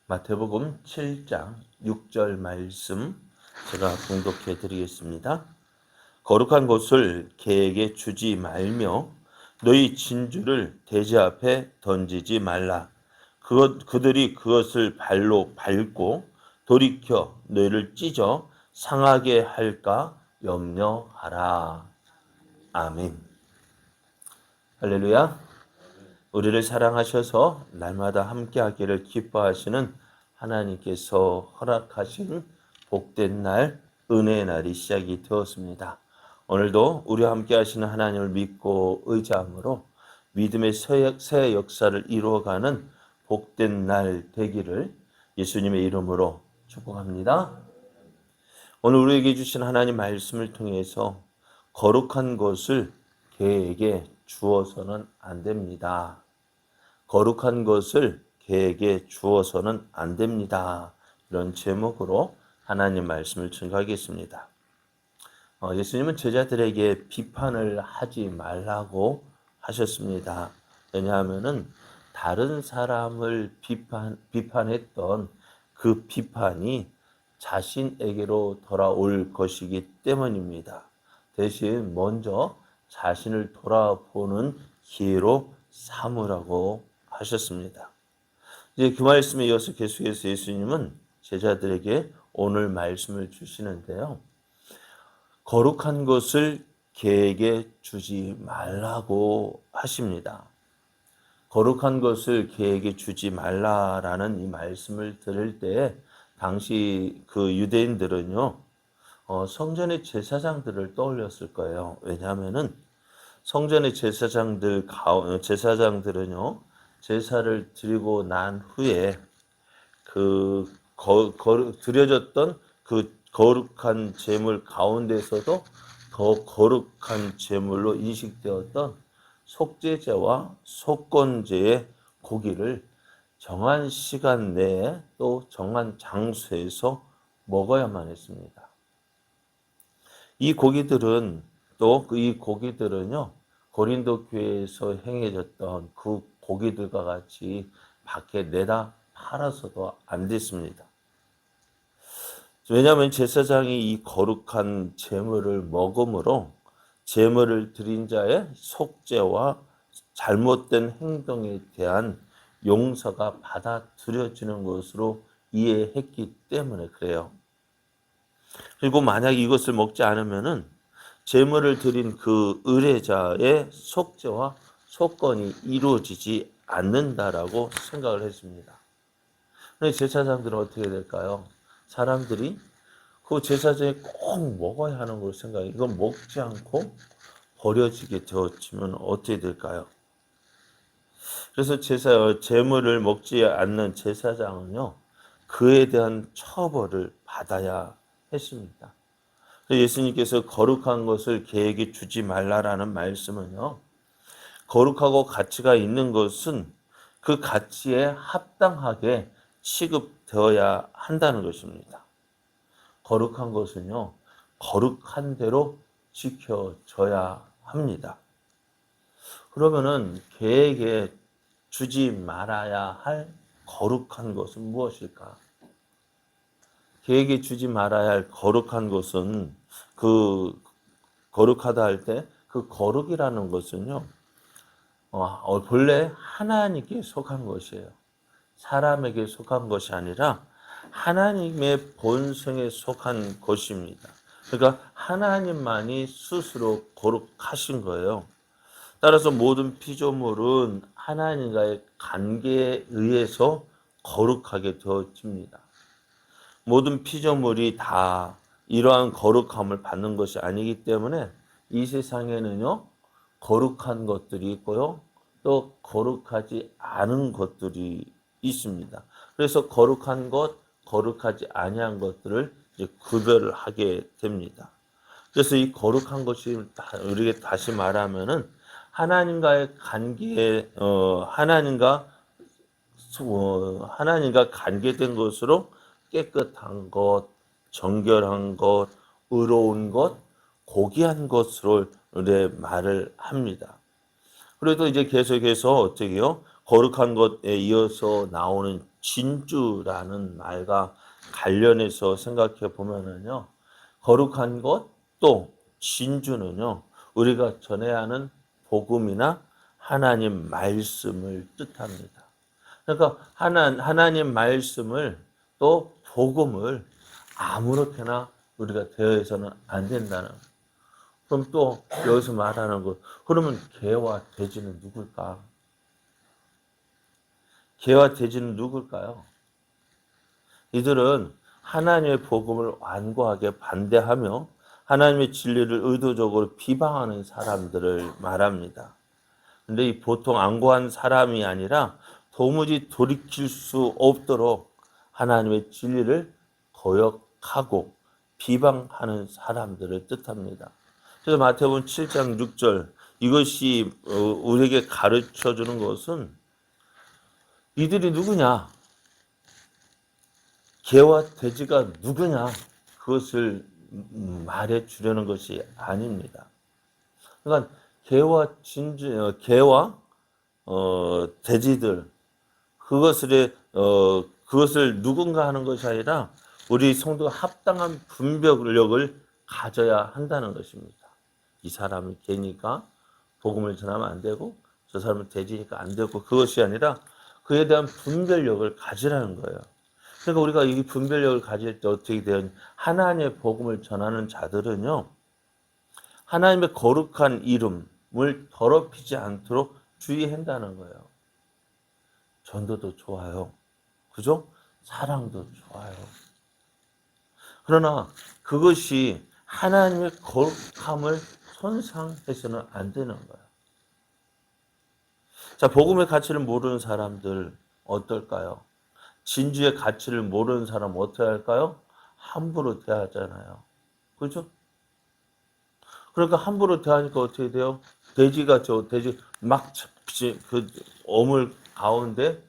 마태복음 7장 6절 말씀 제가 봉독해 드리겠습니다. 거룩한 것을 개에게 주지 말며 너희 진주를 돼지 앞에 던지지 말라. 그들이 그것을 발로 밟고 돌이켜 너희를 찢어 상하게 할까 염려하라. 아멘. 할렐루야. 우리를 사랑하셔서 날마다 함께하기를 기뻐하시는 하나님께서 허락하신 복된 날, 은혜의 날이 시작이 되었습니다. 오늘도 우리와 함께하시는 하나님을 믿고 의지함으로 믿음의 새 역사를 이루어가는 복된 날 되기를 예수님의 이름으로 축복합니다. 오늘 우리에게 주신 하나님 말씀을 통해서 거룩한 것을 개에게 주어서는 안 됩니다. 거룩한 것을 개에게 주어서는 안 됩니다. 이런 제목으로 하나님 말씀을 증거하겠습니다. 예수님은 제자들에게 비판을 하지 말라고 하셨습니다. 왜냐하면 다른 사람을 비판했던 그 비판이 자신에게로 돌아올 것이기 때문입니다. 대신 먼저 자신을 돌아보는 기회로 삼으라고 하셨습니다. 이제 그 말씀에 이어서 계속해서 예수님은 제자들에게 오늘 말씀을 주시는데요. 거룩한 것을 개에게 주지 말라고 하십니다. 거룩한 것을 개에게 주지 말라라는 이 말씀을 들을 때 당시 그 유대인들은요, 성전의 제사장들을 떠올렸을 거예요. 왜냐하면은 성전의 제사장들은요, 제사를 드리고 난 후에 드려졌던 그 거룩한 제물 가운데서도 더 거룩한 제물로 인식되었던 속죄제와 속건제의 고기를 정한 시간 내에 또 정한 장소에서 먹어야만 했습니다. 이 고기들은요, 고린도 교회에서 행해졌던 그 고기들과 같이 밖에 내다 팔아서도 안 됐습니다. 왜냐하면 제사장이 이 거룩한 제물을 먹음으로 제물을 드린 자의 속죄와 잘못된 행동에 대한 용서가 받아들여지는 것으로 이해했기 때문에 그래요. 그리고 만약 이것을 먹지 않으면은 제물을 드린 그 의뢰자의 속죄와 속건이 이루어지지 않는다라고 생각을 했습니다. 그런데 제사장들은 어떻게 될까요? 사람들이 그 제사장이 꼭 먹어야 하는 걸 생각해. 이건 먹지 않고 버려지게 되어지면 어떻게 될까요? 그래서 제물을 먹지 않는 제사장은요, 그에 대한 처벌을 받아야 했습니다. 예수님께서 거룩한 것을 개에게 주지 말라라는 말씀은요, 거룩하고 가치가 있는 것은 그 가치에 합당하게 취급되어야 한다는 것입니다. 거룩한 것은요, 거룩한 대로 지켜져야 합니다. 그러면은 개에게 주지 말아야 할 거룩한 것은 무엇일까? 개에게 주지 말아야 할 거룩한 것은 거룩하다 할 때 그 거룩이라는 것은요, 본래 하나님께 속한 것이에요. 사람에게 속한 것이 아니라 하나님의 본성에 속한 것입니다. 그러니까 하나님만이 스스로 거룩하신 거예요. 따라서 모든 피조물은 하나님과의 관계에 의해서 거룩하게 되어집니다. 모든 피조물이 다 이러한 거룩함을 받는 것이 아니기 때문에 이 세상에는요, 거룩한 것들이 있고요, 또 거룩하지 않은 것들이 있습니다. 그래서 거룩한 것, 거룩하지 아니한 것들을 이제 구별을 하게 됩니다. 그래서 이 거룩한 것이 우리에게 다시 말하면은 하나님과의 관계에 하나님과 관계된 것으로 깨끗한 것, 정결한 것, 의로운 것, 고귀한 것으로 말을 합니다. 그래도 이제 계속해서 어떻게 해요? 거룩한 것에 이어서 나오는 진주라는 말과 관련해서 생각해 보면은요, 거룩한 것 또 진주는요, 우리가 전해야 하는 복음이나 하나님 말씀을 뜻합니다. 그러니까 하나님 말씀을 또 복음을 아무렇게나 우리가 대해서는 안 된다는. 그럼 또 여기서 말하는 것, 그러면 개와 돼지는 누굴까? 개와 돼지는 누굴까요? 이들은 하나님의 복음을 완고하게 반대하며 하나님의 진리를 의도적으로 비방하는 사람들을 말합니다. 근데 이 보통 완고한 사람이 아니라 도무지 돌이킬 수 없도록 하나님의 진리를 거역하고 비방하는 사람들을 뜻합니다. 그래서 마태복음 7장 6절, 이것이 우리에게 가르쳐 주는 것은 이들이 누구냐? 개와 돼지가 누구냐? 그것을 말해 주려는 것이 아닙니다. 그러니까 개와 돼지들, 그것을 누군가 하는 것이 아니라 우리 성도가 합당한 분별력을 가져야 한다는 것입니다. 이 사람은 개니까 복음을 전하면 안 되고, 저 사람은 돼지니까 안 되고, 그것이 아니라 그에 대한 분별력을 가지라는 거예요. 그러니까 우리가 이 분별력을 가질 때 어떻게 돼요? 하나님의 복음을 전하는 자들은요, 하나님의 거룩한 이름을 더럽히지 않도록 주의한다는 거예요. 전도도 좋아요. 그죠? 사랑도 좋아요. 그러나 그것이 하나님의 거룩함을 손상해서는 안 되는 거예요. 자, 복음의 가치를 모르는 사람들 어떨까요? 진주의 가치를 모르는 사람 어떻게 할까요? 함부로 대하잖아요. 그죠? 그러니까 함부로 대하니까 어떻게 돼요? 돼지 막 그 어물 가운데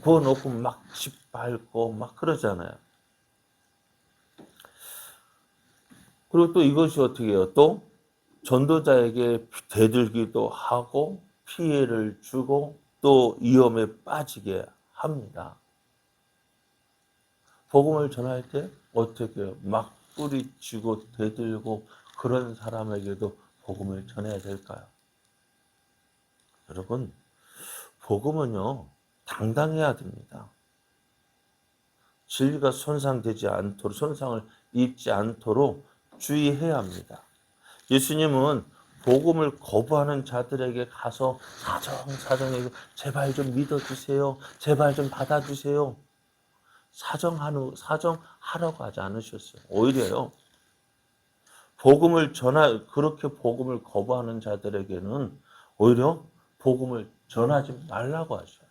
구워 놓고 막 짓밟고 막 그러잖아요. 그리고 또 이것이 어떻게 해요? 또 전도자에게 대들기도 하고 피해를 주고 또 위험에 빠지게 합니다. 복음을 전할 때 어떻게 해요? 막 뿌리치고 대들고 그런 사람에게도 복음을 전해야 될까요? 여러분, 복음은요, 당당해야 됩니다. 진리가 손상되지 않도록, 손상을 입지 않도록 주의해야 합니다. 예수님은 복음을 거부하는 자들에게 가서 사정사정해서 제발 좀 믿어주세요. 제발 좀 받아주세요. 사정하라고 하지 않으셨어요. 오히려요. 그렇게 복음을 거부하는 자들에게는 오히려 복음을 전하지 말라고 하셔요.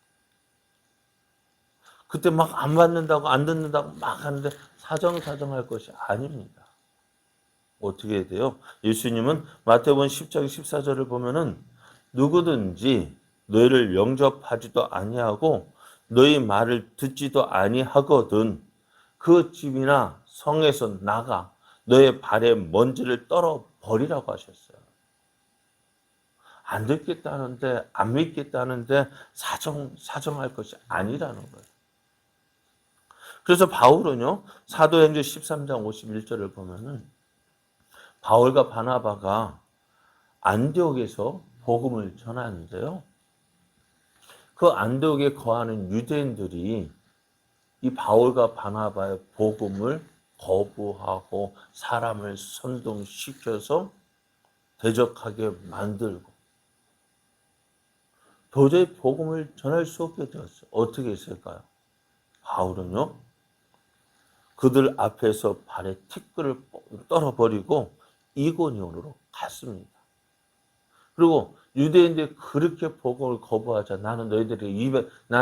그때 막 안 받는다고 안 듣는다고 막 하는데 사정할 것이 아닙니다. 어떻게 해야 돼요? 예수님은 마태복음 10장 14절을 보면은 누구든지 너희를 영접하지도 아니하고 너희 말을 듣지도 아니하거든 그 집이나 성에서 나가 너의 발에 먼지를 떨어 버리라고 하셨어요. 안 듣겠다는데 안 믿겠다는데 사정할 것이 아니라는 거예요. 그래서 바울은요. 사도행전 13장 51절을 보면은 바울과 바나바가 안디옥에서 복음을 전하는데요. 그 안디옥에 거하는 유대인들이 이 바울과 바나바의 복음을 거부하고 사람을 선동시켜서 대적하게 만들고 도저히 복음을 전할 수 없게 되었어요. 어떻게 했을까요? 바울은요. 그들 앞에서 발에 티끌을 떨어버리고 이고니온으로 갔습니다. 그리고 유대인들이 그렇게 복음을 거부하자 나는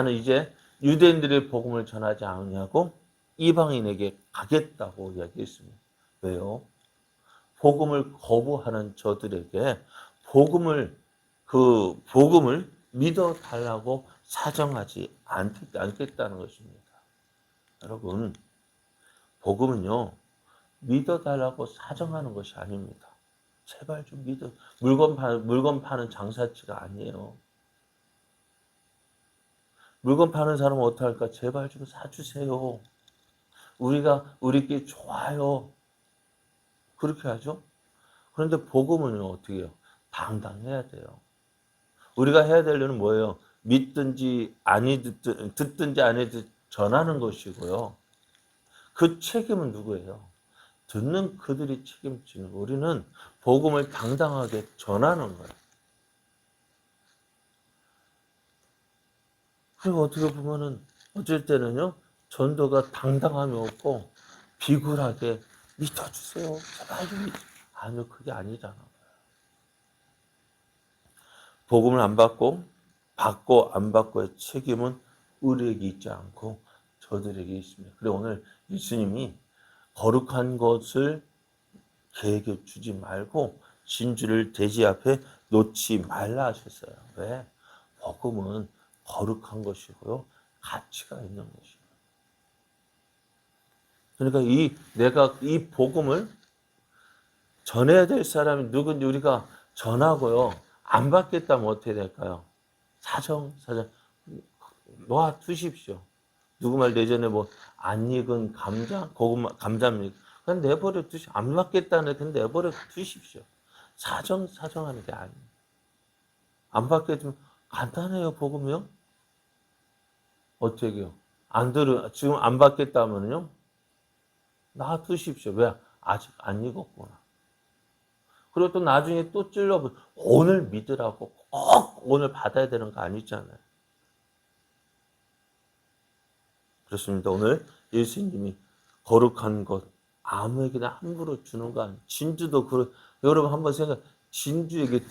이제 유대인들의 복음을 전하지 않냐고 이방인에게 가겠다고 이야기했습니다. 왜요? 복음을 거부하는 저들에게 복음을 믿어 달라고 사정하지 않겠다는 것입니다. 여러분, 복음은요, 믿어달라고 사정하는 것이 아닙니다. 제발 좀 물건 파는 장사치가 아니에요. 물건 파는 사람은 어떡할까? 제발 좀 사주세요. 우리끼리 좋아요. 그렇게 하죠. 그런데 복음은요, 어떻게 해요? 당당해야 돼요. 우리가 해야 될 일은 뭐예요? 믿든지 아니 듣든지 아니 전하는 것이고요. 그 책임은 누구예요? 듣는 그들이 책임지는 거예요. 우리는 복음을 당당하게 전하는 거예요. 그리고 어떻게 보면은 어쩔 때는요, 전도가 당당함이 없고 비굴하게 믿어주세요. 제발 좀 아니요, 그게 아니잖아. 복음을 안 받고 안 받고의 책임은 우리에게 있지 않고 저들에게 있습니다. 그리고 오늘 예수님이 거룩한 것을 개에게 주지 말고 진주를 돼지 앞에 놓지 말라 하셨어요. 왜? 복음은 거룩한 것이고요. 가치가 있는 것이에요. 그러니까 내가 이 복음을 전해야 될 사람이 누군지 우리가 전하고요. 안 받겠다면 어떻게 될까요? 사정 놓아 두십시오. 누구 말 예전에 뭐 안 익은 감자, 고구마, 감자입니까? 그냥 내버려 두십시오. 안 받겠다는 그냥 내버려 두십시오. 사정하는 게 아니에요. 안 받게 되면 간단해요, 복음이요. 어떻게 해요? 지금 안 받겠다면요? 놔두십시오. 왜? 아직 안 익었구나. 그리고 또 나중에 또 찔러보 오늘 믿으라고 꼭 오늘 받아야 되는 거 아니잖아요. 그렇습니다. 오늘 예수님이 거룩한 것 아무에게나 함부로 주는 거 아니에요. 진주도 여러분 한번 진주에게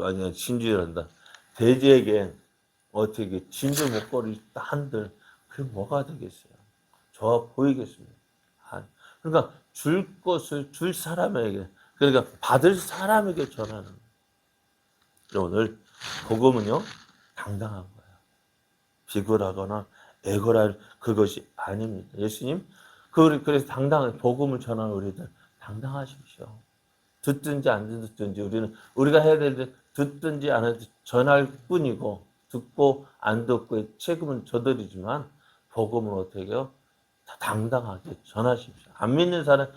아니야 진주란다. 돼지에게 어떻게 진주 목걸이 한들 그게 뭐가 되겠어요? 좋아 보이겠습니다. 그러니까 줄 것을 줄 사람에게 그러니까 받을 사람에게 전하는 거예요. 오늘 복음은요 당당한 거예요. 비굴하거나 애걸할 그것이 아닙니다. 예수님 그래서 당당하게 복음을 전하는 우리들 당당하십시오. 듣든지 안 듣든지 우리가 해야 될 때 듣든지 안 듣든지 전할 뿐이고 듣고 안 듣고의 책임은 저들이지만 복음은 어떻게 해요? 당당하게 전하십시오. 안 믿는 사람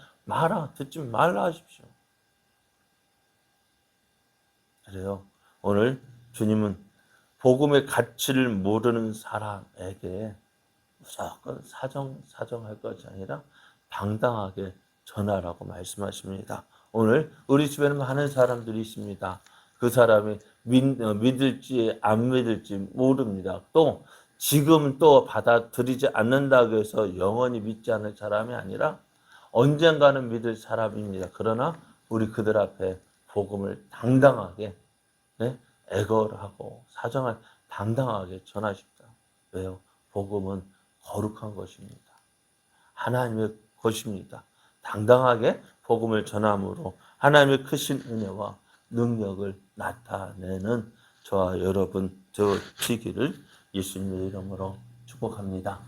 듣지 말라 하십시오. 그래요. 오늘 주님은 복음의 가치를 모르는 사람에게 무조건 사정할 것이 아니라 당당하게 전하라고 말씀하십니다. 오늘 우리 주변에 많은 사람들이 있습니다. 그 사람이 믿을지 안 믿을지 모릅니다. 또 지금 또 받아들이지 않는다고 해서 영원히 믿지 않을 사람이 아니라 언젠가는 믿을 사람입니다. 그러나 우리 그들 앞에 복음을 당당하게 애걸하고 사정을 당당하게 전하십니다. 왜요? 복음은 거룩한 것입니다. 하나님의 것입니다. 당당하게 복음을 전함으로 하나님의 크신 은혜와 능력을 나타내는 저와 여러분 되어지기를 예수님의 이름으로 축복합니다.